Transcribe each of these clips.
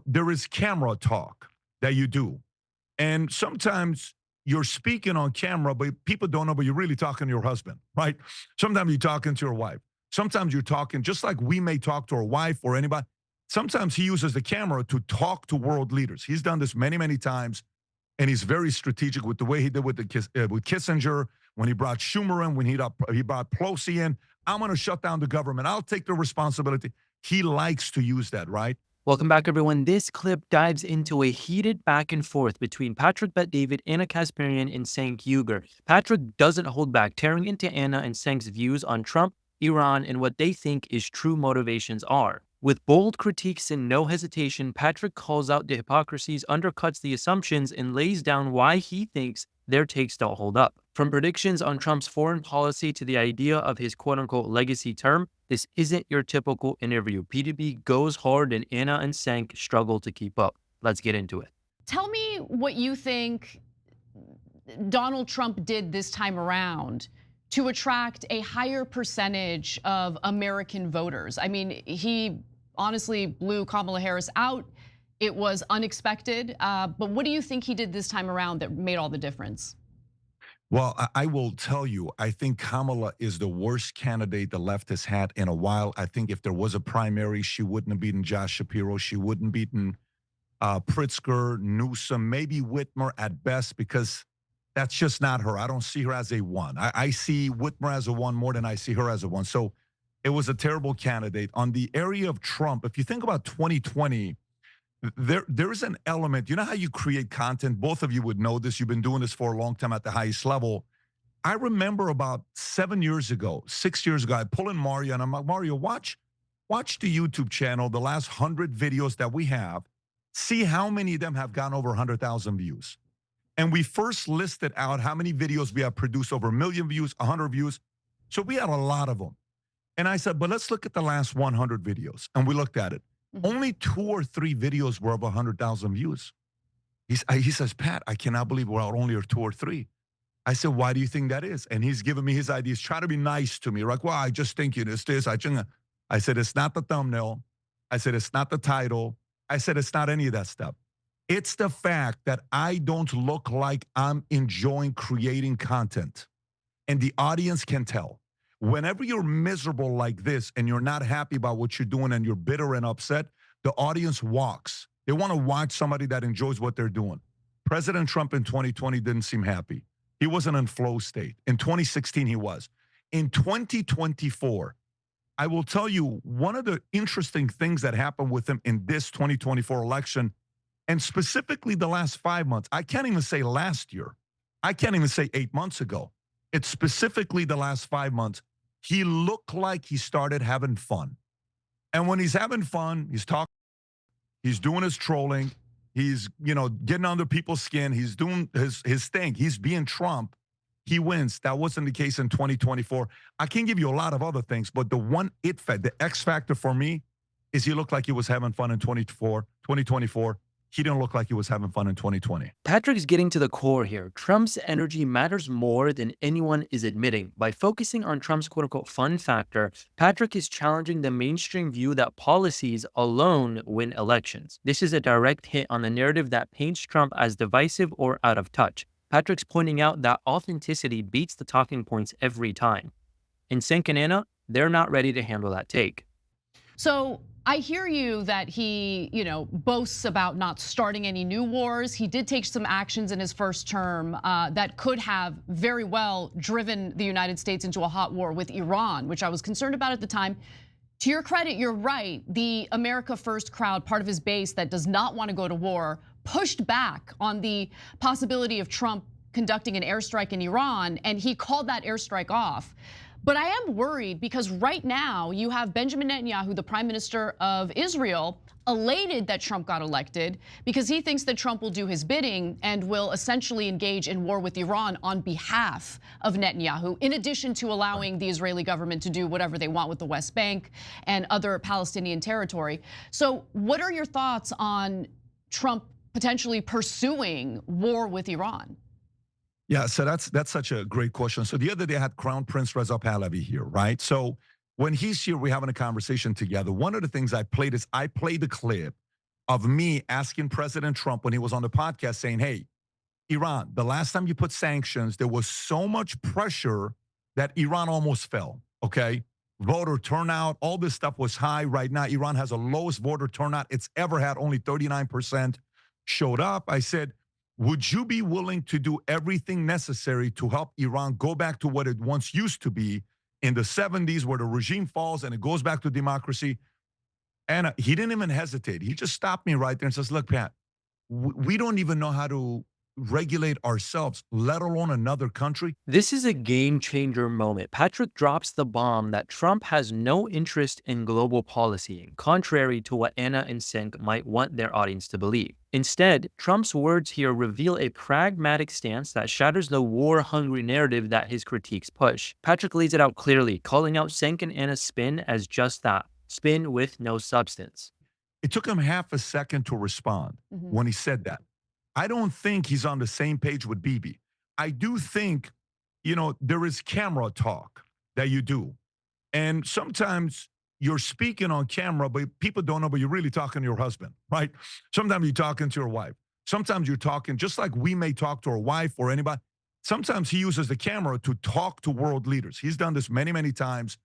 there is camera talk that you do. And sometimes you're speaking on camera, but people don't know, but you're really talking to your husband, right? Sometimes you're talking to your wife. Sometimes you're talking, just like we may talk to our wife or anybody. Sometimes he uses the camera to talk to world leaders. He's done this many, many times, and he's very strategic with the way he did with with Kissinger, when he brought Schumer in, when he brought Pelosi in. I'm going to shut down the government. I'll take the responsibility. He likes to use that, right? Welcome back, everyone. This clip dives into a heated back and forth between Patrick Bet-David, Ana Kasparian, and Cenk Uygur. Patrick doesn't hold back, tearing into Ana and Cenk's views on Trump, Iran, and what they think his true motivations are. With bold critiques and no hesitation, Patrick calls out the hypocrisies, undercuts the assumptions, and lays down why he thinks their takes don't hold up. From predictions on Trump's foreign policy to the idea of his quote-unquote legacy term, this isn't your typical interview. PBD goes hard and Ana and Cenk struggle to keep up. Let's get into it. Tell me what you think Donald Trump did this time around to attract a higher percentage of American voters. I mean, he honestly blew Kamala Harris out. It was unexpected, but what do you think he did this time around that made all the difference? Well, I will tell you, I think Kamala is the worst candidate the left has had in a while. I think if there was a primary, she wouldn't have beaten Josh Shapiro. She wouldn't beaten Pritzker, Newsom, maybe Whitmer at best, because that's just not her. I don't see her as a one. I see Whitmer as a one more than I see her as a one. So it was a terrible candidate. On the area of Trump, if you think about 2020, there is an element. You know how you create content? Both of you would know this. You've been doing this for a long time at the highest level. I remember about 7 years ago, 6 years ago, I pull in Mario and I'm like, Mario, watch the YouTube channel, the last 100 videos that we have. See how many of them have gone over 100,000 views. And we first listed out how many videos we have produced over 1 million views, 100 views. So we had a lot of them. And I said, but let's look at the last 100 videos. And we looked at it. Only 2 or 3 videos were of 100,000 views. He says, Pat, I cannot believe we're out only 2 or 3. I said, why do you think that is? And he's giving me his ideas, trying to be nice to me. Like, well, I just think this. I said, it's not the thumbnail. I said, it's not the title. I said, it's not any of that stuff. It's the fact that I don't look like I'm enjoying creating content. And the audience can tell. Whenever you're miserable like this and you're not happy about what you're doing and you're bitter and upset, the audience walks. They want to watch somebody that enjoys what they're doing. President Trump in 2020 didn't seem happy. He wasn't in flow state. In 2016, he was. In 2024, I will tell you one of the interesting things that happened with him in this 2024 election, and specifically the last 5 months. I can't even say last year. I can't even say 8 months ago. It's specifically the last 5 months. He looked like he started having fun. And when he's having fun, he's talking, he's doing his trolling, he's, getting under people's skin, he's doing his thing. He's being Trump. He wins. That wasn't the case in 2024. I can give you a lot of other things, but the X factor for me is he looked like he was having fun in 2024. He didn't look like he was having fun in 2020. Patrick's getting to the core here. Trump's energy matters more than anyone is admitting. By focusing on Trump's quote-unquote fun factor, Patrick is challenging the mainstream view that policies alone win elections. This is a direct hit on the narrative that paints Trump as divisive or out of touch. Patrick's pointing out that authenticity beats the talking points every time. In Cenk and Ana, they're not ready to handle that take. So I hear you that he, boasts about not starting any new wars. He did take some actions in his first term that could have very well driven the United States into a hot war with Iran, which I was concerned about at the time. To your credit, you're right. The America First crowd, part of his base that does not want to go to war, pushed back on the possibility of Trump conducting an airstrike in Iran, and he called that airstrike off. But I am worried because right now you have Benjamin Netanyahu, the prime minister of Israel, elated that Trump got elected because he thinks that Trump will do his bidding and will essentially engage in war with Iran on behalf of Netanyahu, in addition to allowing the Israeli government to do whatever they want with the West Bank and other Palestinian territory. So what are your thoughts on Trump potentially pursuing war with Iran? Yeah, so that's such a great question. So the other day I had Crown Prince Reza Pahlavi here, right? So when he's here, we're having a conversation together. One of the things I played is I played the clip of me asking President Trump when he was on the podcast saying, hey, Iran, the last time you put sanctions, there was so much pressure that Iran almost fell, okay? Voter turnout, all this stuff was high. Right now, Iran has the lowest voter turnout it's ever had. Only 39% showed up. I said, would you be willing to do everything necessary to help Iran go back to what it once used to be in the 70s where the regime falls and it goes back to democracy? And he didn't even hesitate. He just stopped me right there and says, look, Pat, we don't even know how to regulate ourselves, let alone another country. This is a game changer moment. Patrick drops the bomb that Trump has no interest in global policy, contrary to what Ana and Cenk might want their audience to believe. Instead, Trump's words here reveal a pragmatic stance that shatters the war-hungry narrative that his critiques push. Patrick lays it out clearly, calling out Cenk and Ana's spin as just that, spin with no substance. It took him half a second to respond when he said that. I don't think he's on the same page with Bibi. I do think, there is camera talk that you do. And sometimes you're speaking on camera, but people don't know, but you're really talking to your husband, right? Sometimes you're talking to your wife. Sometimes you're talking, just like we may talk to our wife or anybody. Sometimes he uses the camera to talk to world leaders. He's done this many, many times.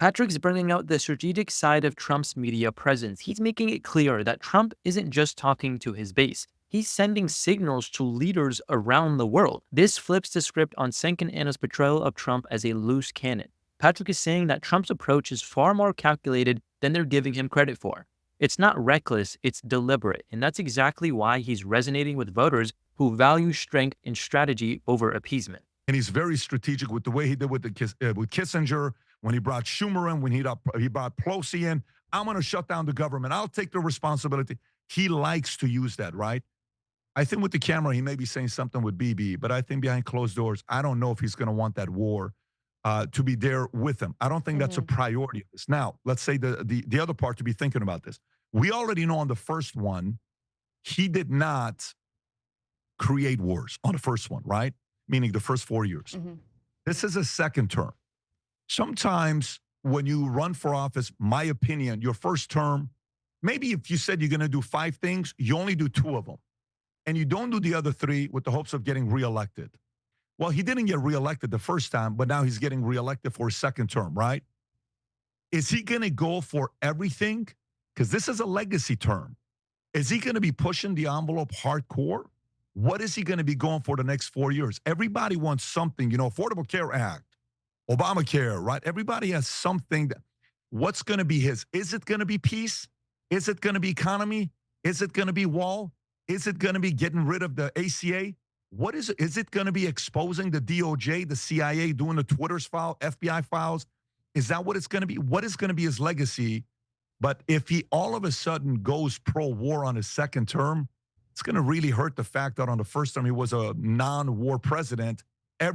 Patrick's bringing out the strategic side of Trump's media presence. He's making it clear that Trump isn't just talking to his base. He's sending signals to leaders around the world. This flips the script on Cenk and Ana's portrayal of Trump as a loose cannon. Patrick is saying that Trump's approach is far more calculated than they're giving him credit for. It's not reckless, it's deliberate, and that's exactly why he's resonating with voters who value strength and strategy over appeasement. And he's very strategic with the way he did with with Kissinger, when he brought Schumer in, when he brought Pelosi in. I'm going to shut down the government. I'll take the responsibility. He likes to use that, right? I think with the camera, he may be saying something with BB, but I think behind closed doors, I don't know if he's going to want that war to be there with him. I don't think that's a priority of this. Now, let's say the other part to be thinking about this. We already know on the first one, he did not create wars on the first one, right? Meaning the first 4 years. This is a second term. Sometimes when you run for office, my opinion, your first term, maybe if you said you're going to do 5 things, you only do 2 of them. And you don't do the other 3 with the hopes of getting reelected. Well, he didn't get reelected the first time, but now he's getting reelected for a second term, right? Is he going to go for everything? Because this is a legacy term. Is he going to be pushing the envelope hardcore? What is he going to be going for the next 4 years? Everybody wants something, Affordable Care Act, Obamacare, right? Everybody has something. What's going to be his? Is it going to be peace? Is it going to be economy? Is it going to be wall? Is it going to be getting rid of the ACA? What is it? Is it going to be exposing the DOJ, the CIA, doing the Twitter's file, FBI files? Is that what it's going to be? What is going to be his legacy? But if he all of a sudden goes pro-war on his second term, it's going to really hurt the fact that on the first term he was a non-war president.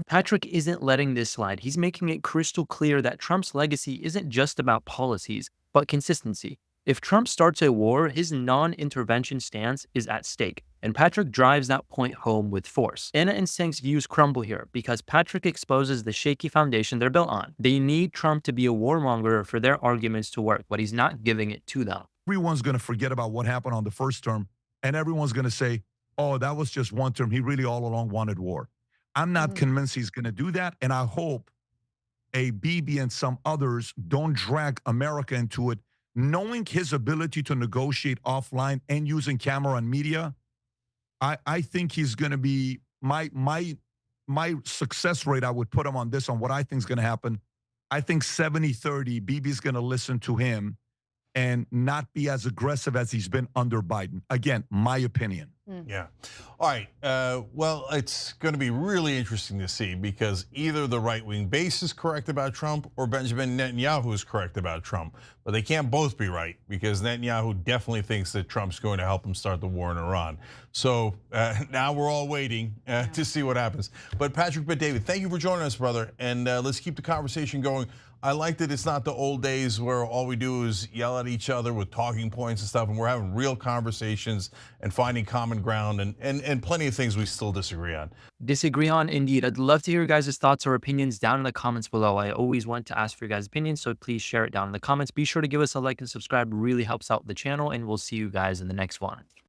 Patrick isn't letting this slide. He's making it crystal clear that Trump's legacy isn't just about policies, but consistency. If Trump starts a war, his non-intervention stance is at stake, and Patrick drives that point home with force. Ana and Cenk's views crumble here because Patrick exposes the shaky foundation they're built on. They need Trump to be a warmonger for their arguments to work, but he's not giving it to them. Everyone's going to forget about what happened on the first term, and everyone's going to say, oh, that was just one term. He really all along wanted war. I'm not convinced he's going to do that, and I hope a Bibi and some others don't drag America into it. Knowing his ability to negotiate offline and using camera and media, I think he's going to be my success rate. I would put him on this on what I think is going to happen. I think 70-30. Bibi's going to listen to him and not be as aggressive as he's been under Biden. Again, my opinion. Yeah. All right. Well, it's going to be really interesting to see because either the right-wing base is correct about Trump or Benjamin Netanyahu is correct about Trump. But they can't both be right because Netanyahu definitely thinks that Trump's going to help him start the war in Iran. So now we're all waiting to see what happens. But Patrick Bet-David, thank you for joining us, brother. And let's keep the conversation going I like that it's not the old days where all we do is yell at each other with talking points and stuff, and we're having real conversations and finding common ground and plenty of things we still disagree on. Disagree on, indeed. I'd love to hear your guys' thoughts or opinions down in the comments below. I always want to ask for your guys' opinions, so please share it down in the comments. Be sure to give us a like and subscribe. It really helps out the channel, and we'll see you guys in the next one.